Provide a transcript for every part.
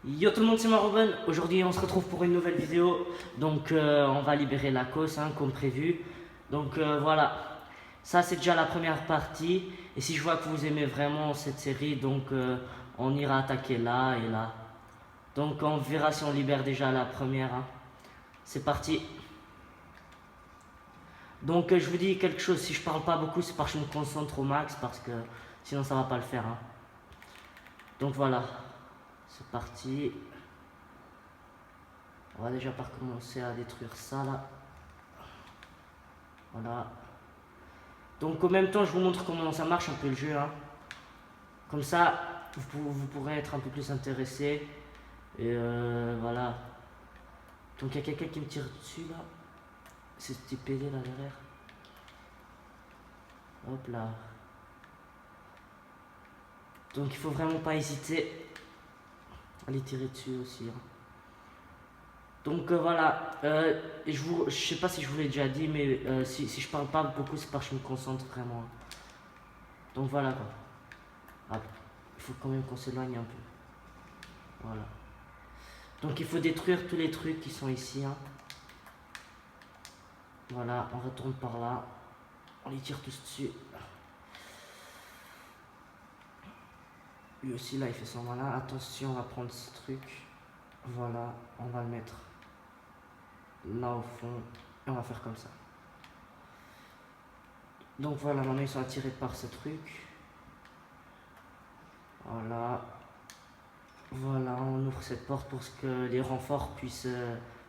Yo tout le monde, c'est moi Ruben. Aujourd'hui on se retrouve pour une nouvelle vidéo. Donc on va libérer la cause comme prévu. Donc voilà, ça c'est déjà la première partie. Et si je vois que vous aimez vraiment cette série, donc on ira attaquer là et là. Donc on verra si on libère déjà la première, hein. C'est parti. Donc je vous dis quelque chose, si je parle pas beaucoup c'est parce que je me concentre au max, parce que sinon ça va pas le faire, hein. Donc voilà, c'est parti. On va déjà par commencer à détruire ça là. Voilà. Donc en même temps je vous montre comment ça marche un peu le jeu, hein. Comme ça vous pourrez être un peu plus intéressé. Et voilà. Donc il y a quelqu'un qui me tire dessus là. C'est ce petit PD là derrière. Hop là. Donc il faut vraiment pas hésiter à les tirer dessus aussi, hein. Donc voilà, je sais pas si je vous l'ai déjà dit, mais si je parle pas beaucoup, c'est parce que je me concentre vraiment. Donc voilà quoi. Ah, il faut quand même qu'on s'éloigne un peu. Voilà. Donc il faut détruire tous les trucs qui sont ici, hein. Voilà, on retourne par là. On les tire tous dessus. Lui aussi là, il fait son malin. Attention, on va prendre ce truc. Voilà, on va le mettre là au fond. Et on va faire comme ça. Donc voilà, maintenant ils sont attirés par ce truc. Voilà. Voilà, on ouvre cette porte pour que les renforts puissent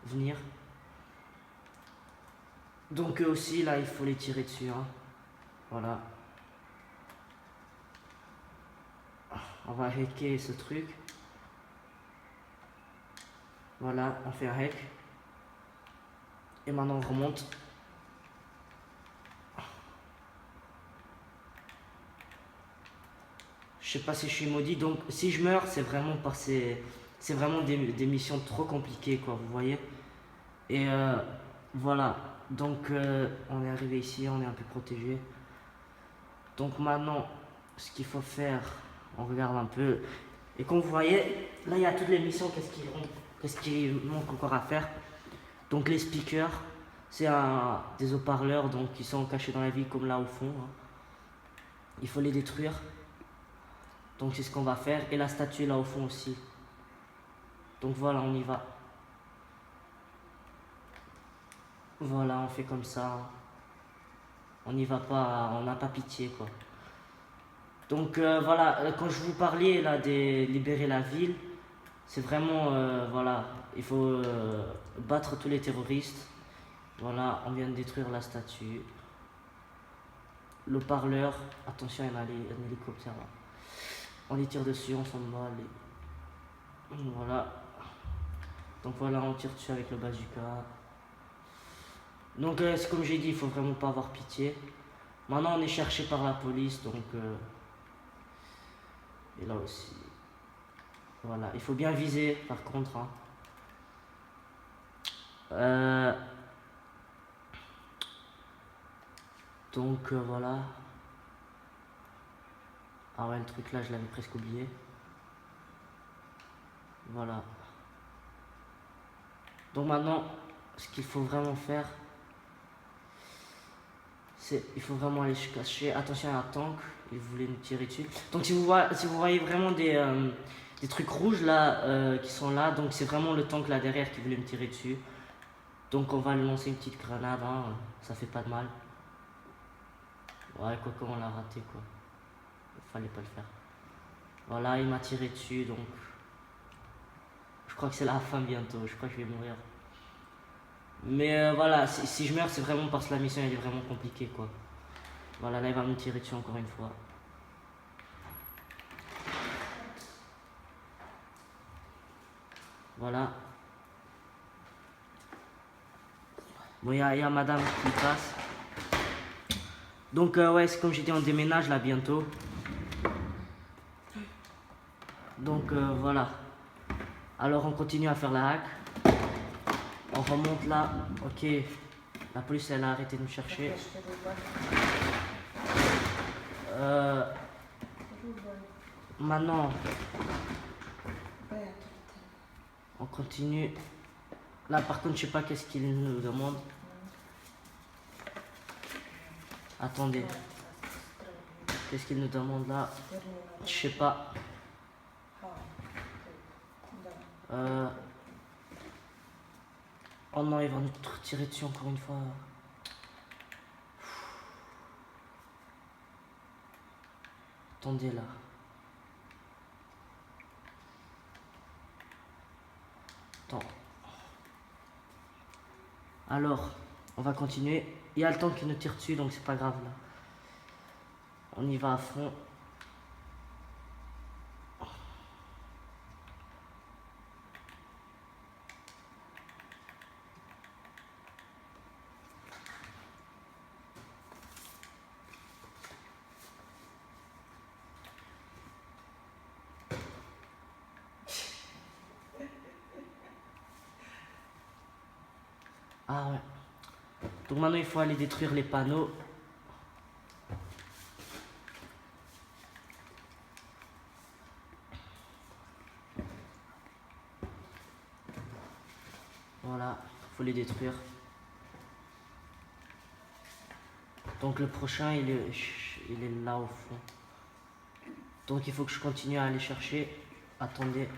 venir. Donc eux aussi, là, il faut les tirer dessus, hein. Voilà. On va hacker ce truc. Voilà, on fait un hack. Et maintenant on remonte. Je sais pas si je suis maudit, donc si je meurs, c'est vraiment parce que c'est vraiment des missions trop compliquées, quoi, vous voyez. Et voilà, donc on est arrivé ici, on est un peu protégé. Donc maintenant, ce qu'il faut faire, on regarde un peu. Et comme vous voyez, là il y a toutes les missions, qu'est-ce qu'il manque encore à faire. Donc les speakers, c'est des haut-parleurs donc qui sont cachés dans la ville comme là au fond, hein. Il faut les détruire. Donc c'est ce qu'on va faire. Et la statue là au fond aussi. Donc voilà, on y va. Voilà, on fait comme ça. On n'y va pas, on n'a pas pitié quoi. Donc voilà, quand je vous parlais là de libérer la ville, c'est vraiment, voilà, il faut battre tous les terroristes. Voilà, on vient de détruire la statue. Le parleur, attention, il y a un hélicoptère là. On les tire dessus, on s'en bat. Voilà. Donc voilà, on tire dessus avec le bazooka. Donc c'est comme j'ai dit, il faut vraiment pas avoir pitié. Maintenant on est cherché par la police, donc et là aussi. Voilà, il faut bien viser par contre, hein. Donc voilà. Ah ouais, le truc là, je l'avais presque oublié. Voilà. Donc maintenant, ce qu'il faut vraiment faire, c'est il faut vraiment aller se cacher. Attention à un tank, il voulait nous tirer dessus. Donc si vous voyez vraiment des trucs rouges là qui sont là, donc c'est vraiment le tank là derrière qui voulait me tirer dessus. Donc on va lui lancer une petite grenade, hein, ça fait pas de mal. Ouais, quoi on l'a raté quoi. Il fallait pas le faire. Voilà, il m'a tiré dessus, donc je crois que c'est la fin bientôt, je crois que je vais mourir. Mais voilà, si je meurs, c'est vraiment parce que la mission elle est vraiment compliquée quoi. Voilà, là il va me tirer dessus encore une fois. Voilà. Bon, il y a madame qui passe. Donc ouais, c'est comme j'ai dit, on déménage là bientôt. Donc voilà. Alors on continue à faire la hack. On remonte là. Ok. La police elle a arrêté de me chercher. Maintenant. On continue. Là, par contre, je sais pas qu'est-ce qu'il nous demande. Attendez. Qu'est-ce qu'il nous demande là? Je sais pas. Oh non, il va nous tirer dessus encore une fois. Attendez là. Attends. Alors, on va continuer. Il y a le temps qu'il nous tire dessus, donc c'est pas grave là. On y va à fond. Ah ouais. Donc maintenant il faut aller détruire les panneaux. Voilà, il faut les détruire. Donc le prochain il est là au fond. Donc il faut que je continue à aller chercher. Attendez.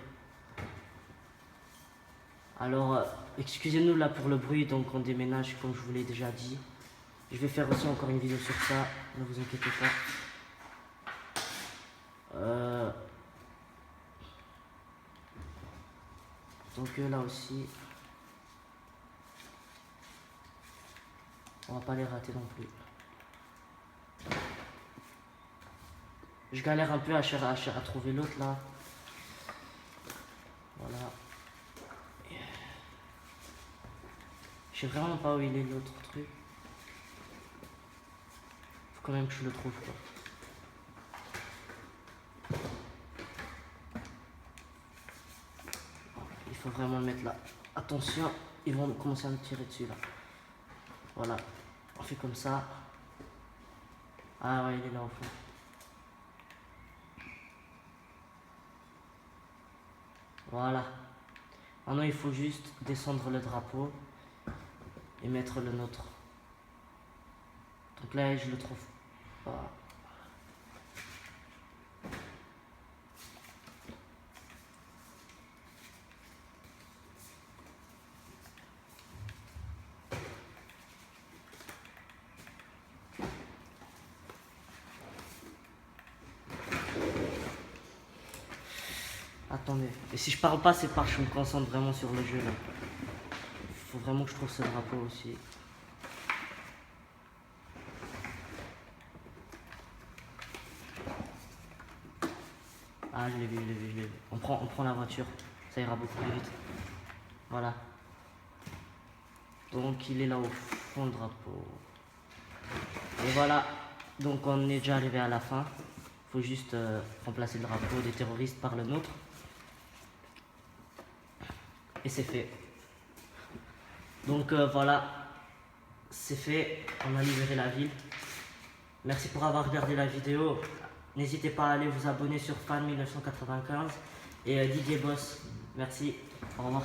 Alors, excusez-nous là pour le bruit, donc on déménage comme je vous l'ai déjà dit. Je vais faire aussi encore une vidéo sur ça, ne vous inquiétez pas. Donc là aussi, on va pas les rater non plus. Je galère un peu à trouver l'autre là. Voilà. Je sais vraiment pas où il est l'autre truc. Faut quand même que je le trouve quoi. Il faut vraiment le mettre là. Attention, ils vont commencer à me tirer dessus là. Voilà. On fait comme ça. Ah ouais, il est là au fond. Voilà. Maintenant, il faut juste descendre le drapeau et mettre le nôtre. Donc là, je le trouve pas. Attendez. Et si je parle pas, c'est parce que je me concentre vraiment sur le jeu là. Faut vraiment que je trouve ce drapeau aussi. Ah, je l'ai vu. On prend la voiture. Ça ira beaucoup plus vite. Voilà. Donc il est là au fond le drapeau. Et voilà. Donc on est déjà arrivé à la fin. Faut juste remplacer le drapeau des terroristes par le nôtre. Et c'est fait. Donc voilà. C'est fait. On a libéré la ville. Merci pour avoir regardé la vidéo. N'hésitez pas à aller vous abonner sur Fan1995 et Didier Boss. Merci. Au revoir.